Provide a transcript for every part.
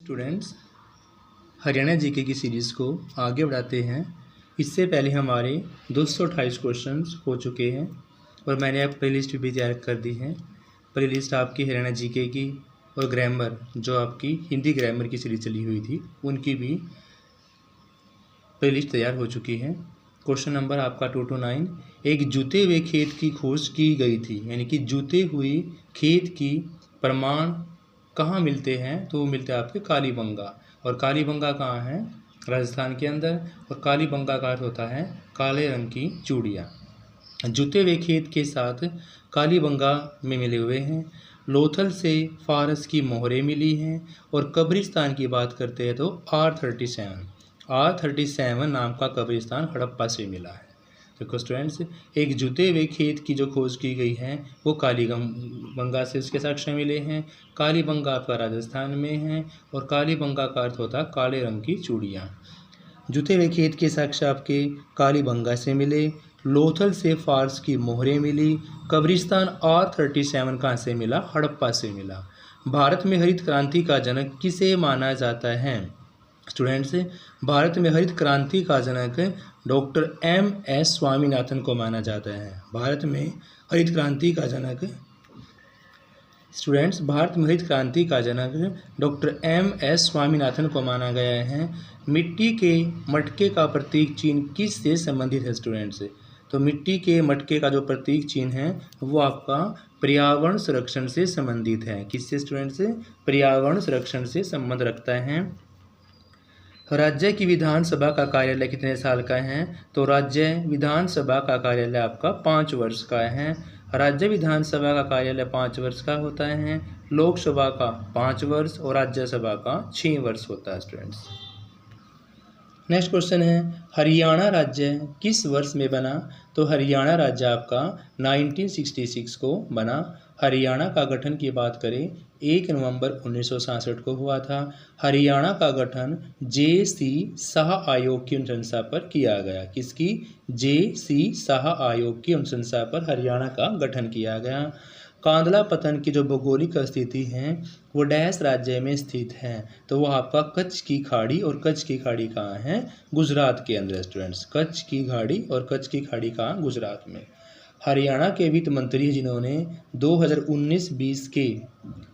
Students, Haryana GK की series को आगे बढ़ाते हैं। इससे पहले हमारे 228 क्वेश्चंस हो चुके हैं और मैंने अब प्लेलिस्ट भी तैयार कर दी है। प्लेलिस्ट आपकी हरियाणा जीके की और ग्रामर, जो आपकी हिंदी ग्रामर की सीरीज चली हुई थी, उनकी भी प्लेलिस्ट तैयार हो चुकी है। क्वेश्चन नंबर आपका 229, एक जुते हुए खेत की खोज की गई थी, यानी कि जुते हुए खेत की प्रमाण कहाँ मिलते हैं? तो वो मिलते हैं आपके कालीबंगा। और कालीबंगा कहाँ है? राजस्थान के अंदर। और कालीबंगा का अर्थ होता है काले रंग की चूड़ियाँ। जुते हुए खेत के साथ कालीबंगा में मिले हुए हैं। लोथल से फारस की मोहरें मिली हैं। और कब्रिस्तान की बात करते हैं तो R37 नाम का कब्रिस्तान हड़प्पा से मिला है। देखो स्टूडेंट्स, एक जुते हुए खेत की जो खोज की गई है वो कालीबंगा से उसके साक्ष्य मिले हैं। कालीबंगा आपका राजस्थान में है और कालीबंगा का अर्थ होता है काले रंग की चूड़ियाँ। जुते हुए खेत के साक्ष्य आपके कालीबंगा से मिले। लोथल से फारस की मोहरें मिली। कब्रिस्तान R37 कहाँ से मिला? हड़प्पा से मिला। भारत में हरित क्रांति का जनक किसे माना जाता है? स्टूडेंट्स, भारत में हरित क्रांति का जनक डॉक्टर M.S. स्वामीनाथन को माना जाता है। भारत में हरित क्रांति का जनक स्टूडेंट्स, भारत में हरित क्रांति का जनक डॉक्टर M.S. स्वामीनाथन को माना गया है। मिट्टी के मटके का प्रतीक चिन्ह किस से संबंधित है? स्टूडेंट्स, तो मिट्टी के मटके का जो प्रतीक चिन्ह है वो आपका पर्यावरण संरक्षण से संबंधित है। किससे स्टूडेंट्स? पर्यावरण संरक्षण से संबंध रखता है। राज्य की विधानसभा का कार्यालय कितने साल का है? तो राज्य विधानसभा का कार्यालय आपका 5 वर्ष का है। राज्य विधानसभा का कार्यालय 5 वर्ष का होता है। लोकसभा का 5 वर्ष और राज्यसभा का 6 वर्ष होता है स्टूडेंट्स। नेक्स्ट क्वेश्चन है, हरियाणा राज्य किस वर्ष में बना? तो हरियाणा राज्य आपका 1966 को बना। हरियाणा का गठन की बात करें 1 नवंबर 1967 को हुआ था। हरियाणा का गठन J.C. शाह आयोग की अनुशंसा पर किया गया। किसकी? J.C. शाह आयोग की अनुशंसा पर हरियाणा का गठन किया गया। कांदला पतन की जो भौगोलिक स्थिति है वो डैश राज्य में स्थित है, तो वो आपका कच्छ की खाड़ी। और कच्छ की खाड़ी कहाँ है? गुजरात के अंदर स्टूडेंट्स। कच्छ की खाड़ी और कच्छ की खाड़ी कहाँ? गुजरात में। हरियाणा के वित्त मंत्री जिन्होंने 2019-20 के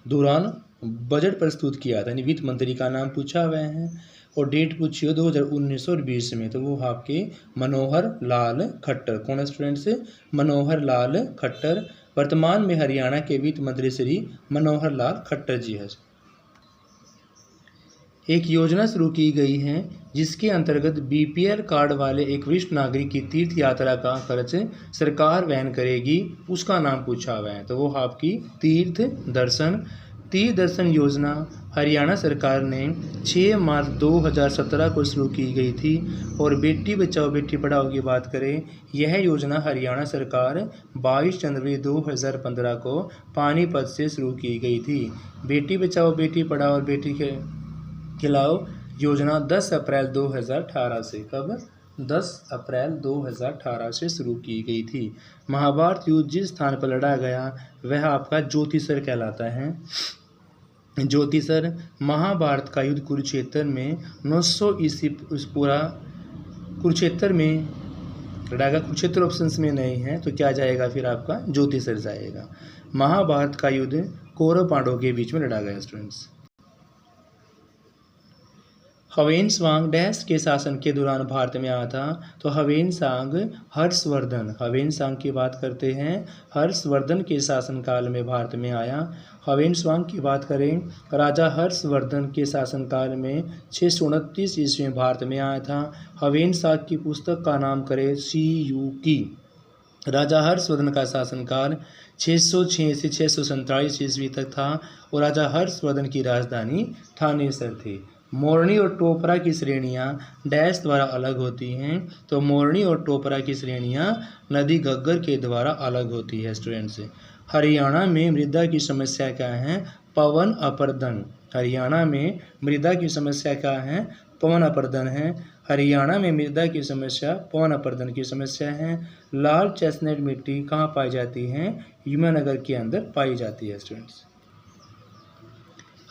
दौरान बजट प्रस्तुत किया था, यानी वित्त मंत्री का नाम पूछा हुआ है और डेट पूछी हो 2019 और 20 में, तो वो आपके मनोहर लाल खट्टर। कौन है स्टूडेंट्स? मनोहर लाल खट्टर। वर्तमान में हरियाणा के वित्त मंत्री श्री मनोहर लाल खट्टर जी है। एक योजना शुरू की गई है जिसके अंतर्गत BPL कार्ड वाले एक वरिष्ठ नागरिक की तीर्थ यात्रा का खर्च सरकार वहन करेगी। उसका नाम पूछा हुआ है, तो वो आपकी तीर्थ दर्शन योजना हरियाणा सरकार ने 6 मार्च 2017 को शुरू की गई थी। और बेटी बचाओ बेटी पढ़ाओ की बात करें, यह योजना हरियाणा सरकार 22 जनवरी 2015 को पानीपत से शुरू की गई थी। बेटी बचाओ बेटी पढ़ाओ और बेटी खिलाओ योजना 10 अप्रैल 2018 से, कब? 10 अप्रैल 2018 से शुरू की गई थी। महाभारत युद्ध जिस स्थान पर लड़ा गया वह आपका ज्योतिसर कहलाता है। ज्योतिसर महाभारत का युद्ध कुरुक्षेत्र में 900 ईस्वी पूरा कुरुक्षेत्र में लड़ा गया। कुरुक्षेत्र ऑप्शंस में नहीं है, तो क्या जाएगा फिर आपका? ज्योतिसर जाएगा। महाभारत का युद्ध कौरव पांडवों के बीच में लड़ा गया स्टूडेंट्स। ह्वेन-त्सांग डैश के शासन के दौरान भारत में आया था? तो ह्वेन-त्सांग ह्वेन-त्सांग की बात करते हैं, हर्षवर्धन के शासनकाल में भारत में आया। ह्वेन-त्सांग की बात करें, राजा हर्षवर्धन के शासनकाल में 629 ईस्वी में भारत में आया था। ह्वेन-त्सांग की पुस्तक का नाम करें सियुकी। राजा हर्षवर्धन का शासनकाल 606 से 647 ईस्वी तक था और राजा हर्षवर्धन की राजधानी थानेसर थी। मोरनी और टोपरा की श्रेणियाँ डैश द्वारा अलग होती हैं? तो मोरनी और टोपरा की श्रेणियाँ नदी घग्गर के द्वारा अलग होती है स्टूडेंट्स। हरियाणा में मृदा की समस्या क्या है? पवन अपर्दन। हरियाणा में मृदा की समस्या क्या है? पवन अपर्दन है। हरियाणा में मृदा की समस्या पवन अपर्दन की समस्या है। लाल चेस्टनट मिट्टी कहाँ पाई जाती है? यमुनानगर के अंदर पाई जाती है स्टूडेंट्स।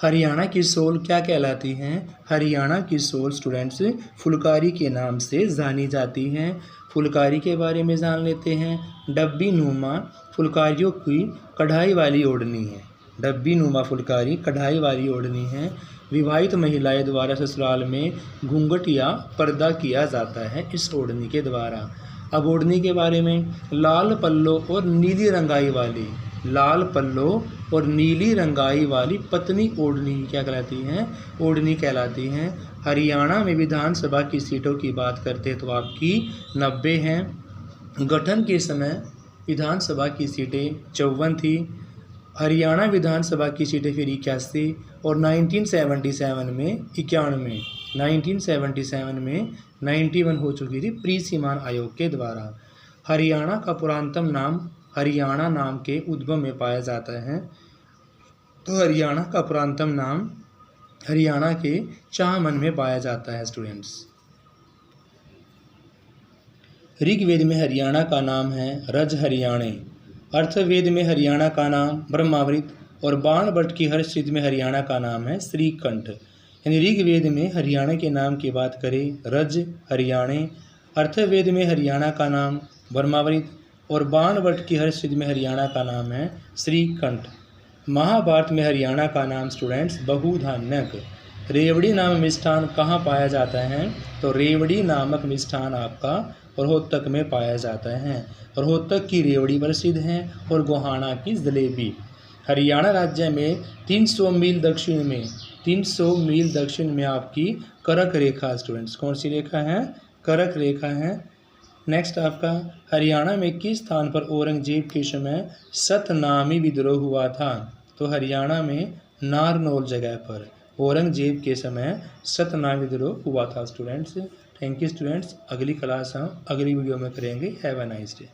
हरियाणा की सोल क्या कहलाती हैं? हरियाणा की सोल स्टूडेंट्स फुलकारी के नाम से जानी जाती हैं। फुलकारी के बारे में जान लेते हैं। डब्बी नुमा फुलकारियों की कढ़ाई वाली ओढ़नी है। डब्बी नुमा फुलकारी कढ़ाई वाली ओढ़नी है। विवाहित महिलाएं द्वारा ससुराल में घूंघट या पर्दा किया जाता है इस ओढ़नी के द्वारा। अब ओढ़नी के बारे में, लाल पल्लो और नीली रंगाई वाली, लाल पल्लो और नीली रंगाई वाली पतनी ओढ़नी क्या कहलाती हैं? ओढ़नी कहलाती हैं। हरियाणा में विधानसभा की सीटों की बात करते हैं तो आपकी 90 हैं। गठन के समय विधानसभा की सीटें 54 थी। हरियाणा विधानसभा की सीटें फिर 81 और 1977 में 91, 1977 में 91 हो चुकी थी प्री सीमान आयोग के द्वारा। हरियाणा का पुरातनतम नाम हरियाणा नाम के उद्गम में पाया जाता है। तो हरियाणा का पुरातनतम नाम हरियाणा के चाहमन में पाया जाता है स्टूडेंट्स। ऋग्वेद में हरियाणा का नाम है रज हरियाणे। अर्थवेद में हरियाणा का नाम ब्रह्मावृत और बाणभट्ट की हर्षसिद्ध में हरियाणा का नाम है श्रीकंठ। यानी ऋग्वेद में हरियाणा के नाम की बात करें रज हरियाणे, अर्थवेद में हरियाणा का नाम ब्रह्मावृत और बाणभट्ट की हर्षसिद्ध में हरियाणा का नाम है श्रीकंठ। महाभारत में हरियाणा का नाम स्टूडेंट्स बहुधान्यक। रेवड़ी नामक मिष्ठान कहाँ पाया जाता है? तो रेवड़ी नामक मिष्ठान आपका रोहतक में पाया जाता है। रोहतक की रेवड़ी प्रसिद्ध है और गोहाना की जलेबी। हरियाणा राज्य में 300 मील दक्षिण में, 300 मील दक्षिण में आपकी करक रेखा स्टूडेंट्स, कौन सी रेखा है? करक रेखा है। नेक्स्ट आपका, हरियाणा में किस स्थान पर औरंगजेब के समय सतनामी विद्रोह हुआ था? तो हरियाणा में नारनौल जगह पर औरंगजेब के समय सतनामी विद्रोह हुआ था स्टूडेंट्स। Thank you students. अगली क्लास हम अगली वीडियो में करेंगे। Have a nice day.